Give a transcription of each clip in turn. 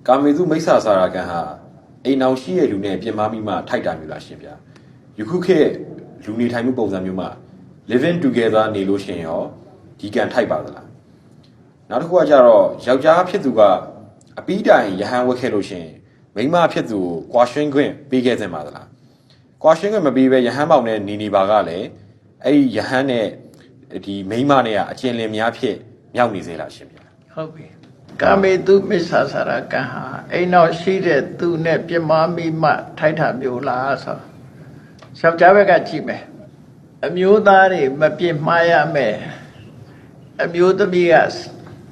ကာမေသူမိစ္ဆာစာရာကန်ဟာအိမ်အောင်ရှိရဲ့လူနဲ့ပြင်မာမိမှထိုက်တာမျိုးလားရှင်ဗျာယခုခေတ်လူနေထိုင်မှုပုံစံမျိုးမှာ living together နေလို့ရှင်ရောဒီကန်ထိုက်ပါသလားနောက်တစ်ခုကကြတော့ယောက်ျားဖြစ်သူကအပီးတိုင်ရဟန်းဝက်ခဲ့လို့ရှင်မိန်းမဖြစ်သူကိုကွာရှင်းခွင့်ပေးခဲ့စင်ပါသလားကွာရှင်းခွင့်မပေးဘဲရဟန်းပေါင်နဲ့နေပါကလည်းအဲ့ဒီရဟန်းနဲ့ဒီမိန်းမနဲ့ကအကျဉ်းလင်များဖြစ်မြောက်နေစေလားရှင်ဗျာဟုတ်ပြီကာမေတုမိစ္ဆာစာရကံဟာအိမ်နောက်ရှိတဲ့သူနဲ့ပြမမိမှထိုက်တာမျိုးလားဆိုယောက်ျားဘက်ကကြည့်မယ်အမျိုးသားတွေမပြစ်မှားရမယ်အမျိုးသမီးက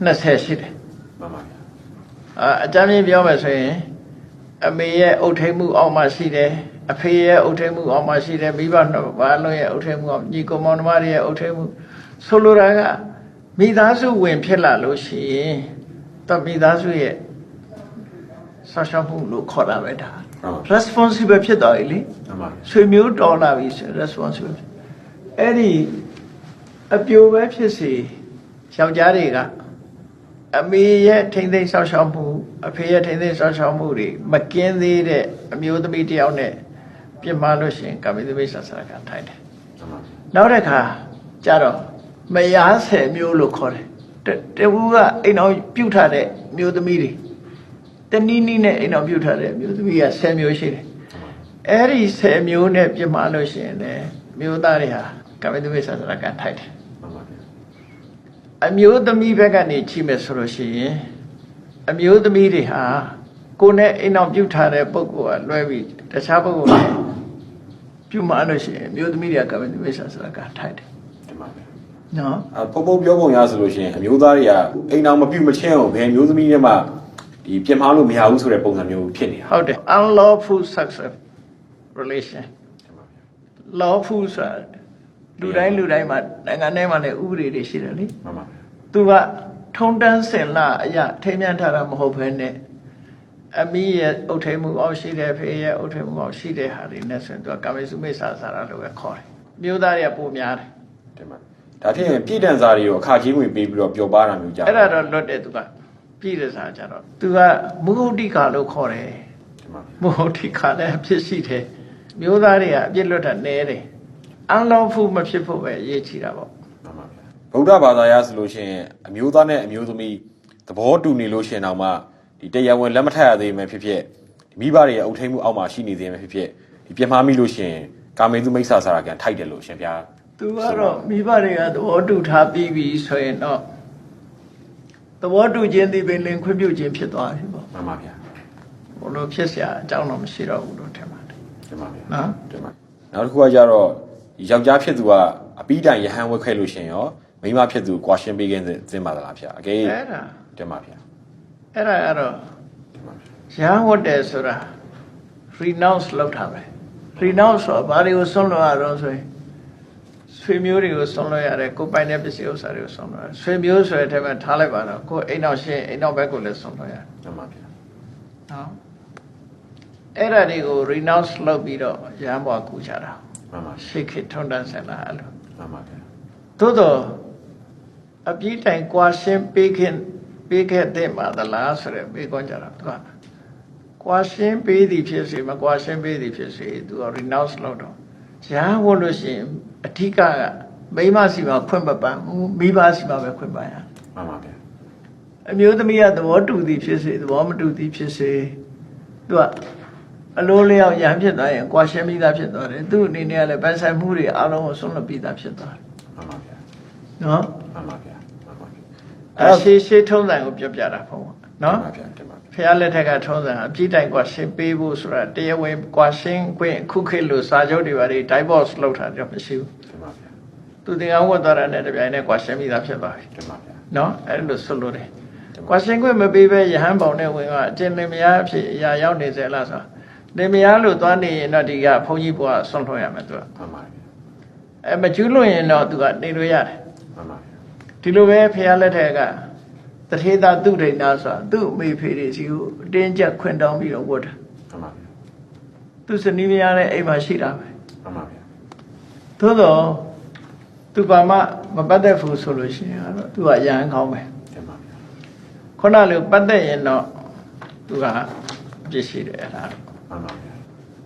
20ရှိတယ်မှန်ပါဗျာအကြမ်းကြီးပြောမယ်ဆိုရင်အမေရဲ့အုပ်ထိပ်မှုအောက်မှာရှိတယ်အဖေရဲ့အုပ်ထိပ်မှုအောက်မှာရှိတယ်မိဘနှစ်ပါးလုံးရဲ့အုပ်ထိပ်မှုအောက်ညီကောင်မောင်နှမတွေရဲ့အုပ်ထိပ်မှုဆိုလိုတာကမိသားစုဝင်ဖြစ်လာလို့ရှိရင်တော့မိသားစုရဲ့ဆောက်ရှောက်မှုလို့ခေါ်တာပဲဒါ responsible ဖြစ်သွားပြီလေဆွေမျိုးတော်လာပြီဆို responsible အဲ့ဒီအပြိုပဲဖြစ်စီယောက်ျားတွေကအမေရဲ့ထိမ့်သိမ်းဆောက်ရှောက်မှုအဖေရဲ့ထိမ့်သိမ်းဆောက်ရှောက်မှုတွေမကင်းသေးတဲ့အမျိုးသမီးတယောက်နဲ့ပြစ်မှားလို့ရှိရင်ကာမိသမိစ္ဆာစာကထိုင်တယ်နောက်တစ်ခါကြတော့မယားဆယ်မျိုးလို့ခေါ်တယ်တဝူကအိမ်အောင်ပြုတ်ထားတဲ့မျိုးသမီးတွေတနည်းနည်းနဲ့အိမ်အောင်ပြုတ်ထားတဲ့မျိုးသမီးက10မျိုးရှိတယ်အဲ့ဒီ10မျိုးနဲ့ပြစ်မှားလို့ရှိရင်လည်းမျိုးသားတွေဟာကာမိသမိစ္ဆာစာကထိုင်တယ်အမျိုးသမီးဘက်ကနေကြည့်မယ်ဆိုလို့ရှိရင်အမျိုးသမီးတွေဟာကိုယ်နဲ့အိမ်အောင်ပြုတ်ထားတဲ့ပုဂ္ဂိုလ်ကလွဲပြီးတခြားပုဂ္ဂိုလ်နဲ့ပြုမှားလို့ရှိရင်အမျိုးသမီးတွေကကာမိသမိစ္ဆာစာကထိုင်တယ်နော်ပုံပြောပုံရဆိုလို့ရှိရင်အမျိုးသားတွေကအိမ်အောင်မပြုတ်မချင်းအောင်ဘယ်မျိုးသမီးနဲ့မှဒီပြင်မားလို့မရဘူးဆိုတဲ့ပုံစံမျိုးဖြစ်နေတာဟုတ်တယ် unlawful sexual relation lawful ဆိုတာလူတိုင်းမှာနိုင်ငံထဲမှာလည်းဥပဒေတွေရှိတယ်လေမှန်ပါသူကထုံတန်းစင်လာအရာထိမြန်းထားတာမဟုတ်ဘဲနဲ့အမိရဲ့အုတ်ထိန်မှုအောက်ရှိတဲ့ဖေရဲ့အုတ်ထိန်မှုအောက်ရှိတဲ့ဟာတွေနဲ့ဆိုရင်သူကကာမေစုမိစ္ဆာစာရလို့ပဲခေါ်တယ်မျိုးသားတွေကပိုများတယ်တင်ပါဒါထင်ပြည်တန်စာတွေရောအခါကြီးဝင်ပေးပြီးတော့ပျော်ပါတာမျိုးကြအဲ့ဒါတော့လွတ်တယ်သူကပြည်တန်စာကြတော့သူကမုဟုတ်တိကာလို့ခေါ်တယ်မုဟုတ်တိကာလည်းအဖြစ်ရှိတယ်မျိုးသားတွေကအပြစ်လွတ်တာနည်းတယ်unlawful မဖြစ်ဖို့ပဲအရေးကြီးတာပေါ့ဗုဒ္ဓဘာသာရဆိုလို့ရှိရင်အမျိုးသားနဲ့အမျိုးသမီးသဘောတူနေလို့ရှိရင်တော့မှဒီတရားဝင်လက်မထပ်ရသေးမှဖြစ်ဖြစ်မိဘတွေရဲ့အုပ်ထိန်မှုအောက်မှာရှိနေသေးမှဖြစ်ဖြစ်ဒီပြမှားမိလို့ရှိရင်ကာမေသူမိစ္ဆာစာရကန်ထိုက်တယ်လို့ရှင်ဗျာသူကတော့မိဘတွေကသဘောတူထားပြီးပြီဆိုရင်တော့သဘောတူခြင်းဒီပင်လင်ခွင့်ပြုခြင်းဖြစ်သွားပြီပေါ့မှန်ပါဗျာဘလို့ဖြစ်เสียအကြောင်းတော့မရှိတော့ဘူးလို့ထင်ပါတယ်တင်ပါဗျာနော်တင်ပါနောက်တစ်ခုကကြတော့ယောက်ျားဖြစ်သူကအပီးတိုင်ရဟန်းဝက်ခဲ့လို့ရှင်ရောမိန်းမဖြစ်သူကွာရှင်းပေးခြင်းသင်ပါသလားဗျာအကယ်အဲ့ဒါတင်ပါဗျာအဲ့ဒါကတော့ရဟန်းဝတ်တယ်ဆိုတာ renounce လုပ်တာပဲ renounce ဆိုတာဘာတွေကိုဆွန့်လွတ်ရတော့ဆိုရင်ဆွေမျိုးတွေကိုဆွန့်လွတ်ရတယ်ကိုယ်ပိုင်တဲ့ပစ္စည်းဥစ္စာတွေကိုဆွန့်လွတ်ရတယ်ဆွေမျိုးဆိုတဲ့အထက်မှာထားလိုက်ပါတော့ကိုယ်အိမ်နောက်ရှင်းအိမ်နောက်ဘက်ကိုလည်းဆွန့်လွတ်ရတယ်တင်ပါဗျာနော်အဲ့ဒါတွေကို renounce လုပ်ပြီးတော့ရဟန်းဘွားကူချတာမှန်ပါရှိခေထုံတန်းဆင်လာအဲ့လိုမှန်ပါဗျာသို့တော့အပြည့်တိုင်ကွာရှင်းပေးခဲ့တဲ့မှာသလားဆိုတဲ့ပေးခွင့်ကြတာသူကကွာရှင်းပေးသည်ဖြစ်စေမကွာရှင်းပေးသည်ဖြစ်စေသူက renounce လုပ်တော့ရဟန်းဝတ်လို့ရှိရင်အထီးကမိန်းမစီမှာခွင့်မပန်းမိဘစီမှာပဲခွင့်ပန်းရမှန်ပါဗျာအမျိုးသမီးကသဘောတူသည်ဖြစ်စေသဘောမတူသည်ဖြစ်စေသူကအလိုလျောက်ရဟန်းဖြစ်သွားရင်ကွာရှင်းပြီးသားဖြစ်သွားတယ်သူ့အနေနဲ့ကလည်းပန်းဆိုင်မှုတွေအလုံးကိုဆုံးလွတ်ပြီးသားဖြစ်သွားတယ်မှန်ပါဗျာနော်မှန်ပါဗျာရှေးထုံးစံကိုပြောပြတာပေါ့နော်မှန်ပါဗျာတင်ပါဖះလက်ထက်ကထုံးစံအပြည့်တိုင်ကွာရှင်းပေးဖို့ဆိုတာတရားဝင်ကွာရှင်းခွင့်ခုခေတ်လို့စာချုပ်တွေပါတွေ divorce လုပ်တာတော့မရှိဘူးတင်ပါဗျာသူတင်အောင်ဝတ်သွားတာနဲ့တပြိုင်နက်ကွာရှင်းပြီးသားဖြစ်သွားပြီတင်ပါဗျာနော်အဲ့လိုဆိုလို့တယ်ကွာရှင်းခွင့်မပေးဘဲရဟန်းပေါင်နဲ့ဝင်ကအကျဉ်းလင်မယားအဖြစ်အရာရောက်နေစေလားဆိုလင်မယားလို့သွားနေရင်တော့ဒီကဘုန်းကြီးဘုရားဆွန့်လွှတ်ရမယ်သူကမှန်ပါဗျာမကျူးလွန်ရင်တော့သူကနေလို့ရတယ်မှန်ပါဗျာဒီလိုပဲဖះလက်ထက်ကတထေသာသူဒိဏဆိုတာသူ့အမေဖေတွေစီကိုအတင်းကျပ်ခွင့်တောင်းပြီးတော့ဝတ်တာမှန်ပါဗျာသူစနီးမယားနဲ့အိမ်မှာရှိတာပဲမှန်ပါဗျာသို့တော့သူဘာမှမပတ်သက်ဘူးဆိုလို့ရှိရင်တော့သူကရဟန်းကောင်းပဲမှန်ပါဗျာခုနလိုပတ်သက်ရင်တော့ သူကပြည့်ရှိတယ်အဲ့ဒါ မှန်ပါဗျာ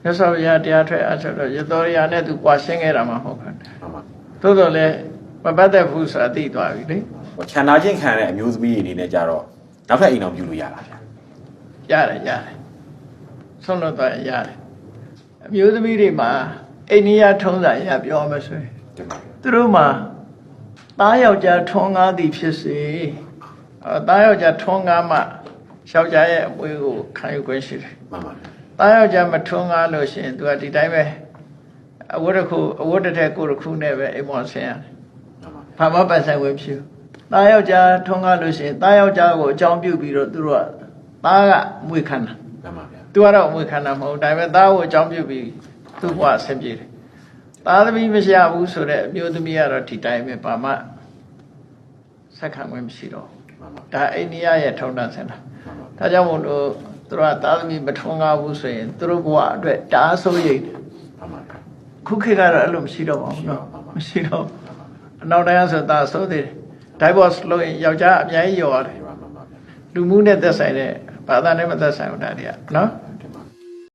မြတ်စွာဘုရားတရားထွက်အချက်တော့ရတော်ရနဲ့သူကွာရှင်းခဲ့တာမှမဟုတ်ဘူး မှန်ပါ သို့တော်လည်းမပတ်သက်ဘူးဆိုတာသိသွားပြီလေ ဟိုခြံနာချင်းခံတဲ့အမျိုးသမီးတွေအနေနဲ့ကြတော့နောက်ထပ်အိမ်အောင်ပြုလို့ရတာဗျာ ရတယ်ဆုံးလို့တော့ရတယ်အမျိုးသမီးတွေမှာအိန္ဒိယထုံးစံအရပြောမှဆိုရင် တင်ပါဗျာ သူတို့မှာသားယောက်ျားထွန်းကားသည်ဖြစ်စေသားယောက်ျားထွန်းကားမှယောက်ျားရဲ့အမွေကိုခံယူခွင့်ရှိတယ် မှန်ပါဗျာ သားယောက်ျားမထွန်းကားလို့ရှိရင်သူကဒီတိုင်းပဲအဝတ်တစ်ထည်ကိုယ်တစ်ခုနဲ့ပဲအိမ်ပေါ်ဆင်းရတယ် မှန်ပါဗျာ ဘာမှပတ်ဆိုင်ဝင်ဖြစ်သားယောက်ျားထွန်းကားလို့ရှိရင်သားယောက်ျားကိုအကြောင်းပြုပြီးတော့သူတို့ကသားကအမွေခံတာ မှန်ပါဗျာ သူကတော့အမွေခံတာမဟုတ်ဒါပေမဲ့သားကိုအကြောင်းပြုပြီးသူ့ဘဝဆင်းပြေတယ်သားသမီးမရှိဘူးဆိုတော့အမျိုးသမီးကတော့ဒီတိုင်းပဲဘာမှဆက်ခံဝင်မရှိတော့ မှန်ပါ ဒါအိန္ဒိယရဲ့ထုံးတမ်းစင်တာ မှန်ပါ ဒါကြောင့်မို့လို့သူတို့ကသားသမီးမထွန်းကားဘူးဆိုရင်သူတို့ဘဝအတွက်တအားဆိုးရိမ်တယ် မှန်ပါဗျာ ခုခေတ်ကတော့အဲ့လိုမရှိတော့ပါဘူးနော်မရှိတော့အနောက်တိုင်းဆိုတာဆိုသေးတယ် divorce လို့ရင်ယောက်ျားအများကြီးရောရတယ် မှန်ပါဗျာ လူမှုနဲ့သက်ဆိုင်တဲ့ဘာသာနဲ့မသက်ဆိုင်ဘူးဒါတွေကနော် မ